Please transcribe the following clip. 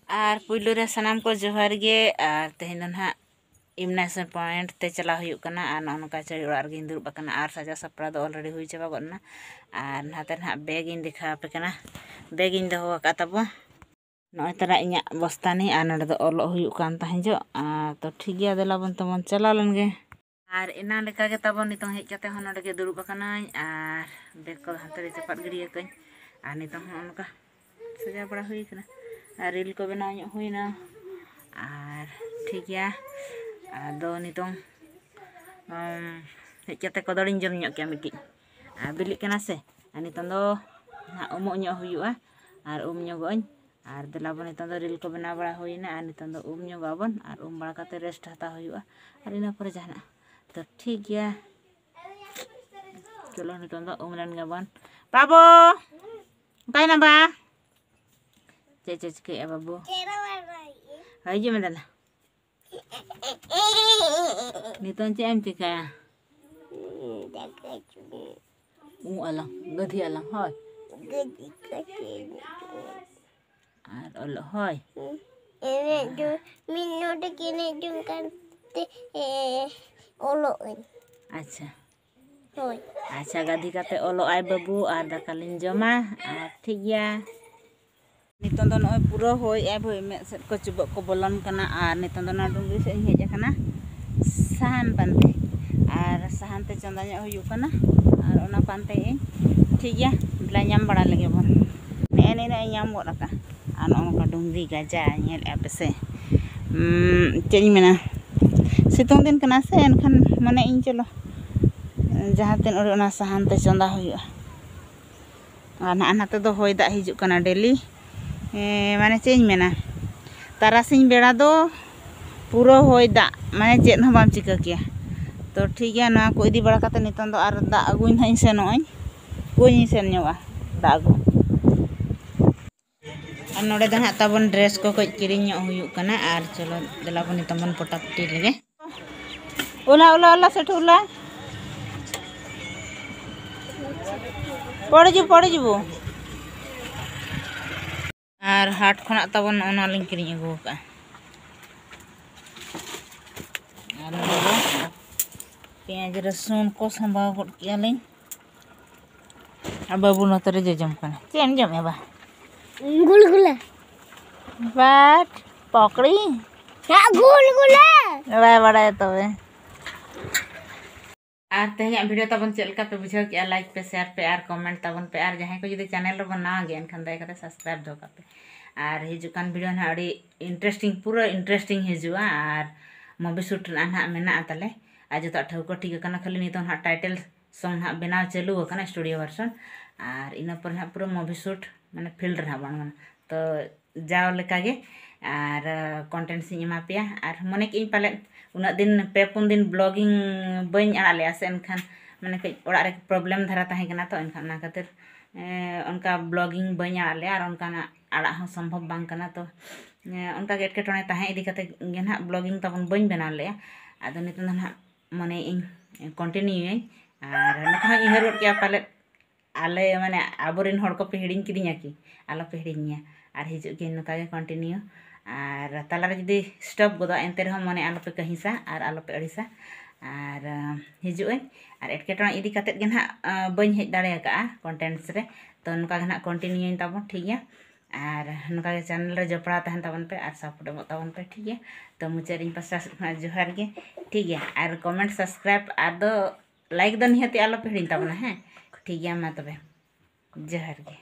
और पुइलू रे सनाम को जोहार गे और तेहन दो ना इमनेशन पॉइंट ते चला हुई कना और नौका चढ़ी ओड़ा रगी दुरुब कना और सजा सपड़ा दो ऑलरेडी हुई चाबा गना और नाते ना बैग इन देखा पे कना बैग इन दो का तबो नय तरा इኛ बस्तानी और नडे दो ओलो हुई कान तहन जो तो ठीक गया देला बन तमन चला लनगे और इना लेका के तबो नितो हेज कते हो नडे के दुरुब कना और बैग को हाथ रे चपात गिड़ी कई और नितो उनका सजा बड़ा हुई कना और रील को बनाव हुईना और ठीक गया आदो नितों हेज कते कदड़िन जम ᱧᱚᱜ ᱠᱮᱭᱟ ᱢᱤᱫᱴᱤᱡ बिलिक कना से नितों दो ना उमुग ᱧᱚᱜ हुयुआ और ᱧᱚᱜᱚᱧ और देलाबो नितों दो रील को बनाव बड़ा हुईना और नितों दो ᱧᱚᱜᱟबन और बड़ा कते रेस्ट हता हुयुआ और इना पर जहाना तो ठीक गया चलो नितों दो len गबन बाबू कायना बा चे के बाबू हजू में दादा नितों चे एम चिका alang gadi alang hoy আর অল হয় এনে দু মিনিটে কিনে জুম কানতে ওলো अच्छा হয় अच्छा गाधी काते ओलो आय बाबू और दाकालिन जमा और ठीक गया नितों दो नय पूरा होय ए भई मे सेट को चुबक को बोलन कना और नितों दो ना डुंगरी से हेज कना साहन पानते और साहन ते चंदा ᱧᱚᱜ हुयु कना और ओना पानते ठीक गया बला ñam बड़ा लगे बन ने ने ñam गोद का और ओनका डुंगरी गाजा ñेल एप से चेज मेना सितों दिन कना से एनखान माने इन चलो जहाँ तीन और ओना साहन ते चंदा हुयु और नाते दो होय दा हिजु कना डेली माने चेज मेना तारासिन बेड़ा दो पूरा होय दा माने चेद हो बाम चिका किया तो ठीक गया ना को इदी बड़ा कते नितों दो और दा अगुइन हई सेनोय कोई सेन ᱧᱚᱜᱟ दा अगु और नोडे दो हां ताबन ड्रेस को कई किरिñ ᱧᱚᱜ हुयु कना और चलो देलाबन नितों बन पटापटी लगे ओला ओला ओला सेठुला पड़ जबो और हाट खना तबन ओना लिंग किरिñ अगु का और पेंज रसुन को संभाव गड किया लिंग अब बाबू नतरे जजम कना चेन जम एबा गुलगुला बाट पकड़ी या गुलगुला बाय बड़ा तबे और तेहन वीडियो तबन चलका पे बुझाव के लाइक पे शेयर पे और कमेंट तबन पे और जहां को जदि चैनल रे बना गे एनखान दया करते सब्सक्राइब दो का पे और हिजुकान वीडियो ना अड़ी इंटरेस्टिंग पूरा इंटरेस्टिंग हिजुआ और मूवी शूट ना मेना तले आज जो ठौको ठीक कना खाली नितो ना टाइटल सॉन्ग ना बनाव चालू कना स्टूडियो वर्जन और इना पर ना पूरा मूवी शूट माने फील्ड रे बांग तो जाओ लेका गे और कंटेंट सिंह एमा पेया और मने कि पाले उना दिन पे पुन दिन ब्लॉगिंग बई आड़ा ले से एनखान माने कई ओड़ा रे प्रॉब्लम धरा ताहे कना तो एनखान ना खातिर उनका ब्लॉगिंग बई आड़ा ले और उनका ना आड़ा हो संभव बांग कना तो उनका गेट केटोने ताहे इदी कते गे ना ब्लॉगिंग तबन बई बना ले आदो नितो ना मने इन कंटिन्यू और नका इहर के पाले आले माने आबोरिन हड़ को पे हिडिंग किदिया की आलो पे हिडिंगिया और हिजु के नका के कंटिन्यू और तालारे जदि स्टॉप गोदा एंते रह मने आलो पे कहिसा और आलो पे अड़िसा और हिजु और एटकेटोना इदी कते गे ना बई हेज दाड़े का कंटेंट्स रे तो नका गे ना कंटिन्यू तबन ठीक गया और नका के चैनल रे जपड़ा तहन तबन पे और सपोर्ट तबन पे ठीक है तो मुझे इन पासा जोहार गे ठीक है और कमेंट सब्सक्राइब और दो लाइक दो निहती आलो पे हिडिंग तबना है ठीक है मा तबे जोहार गे।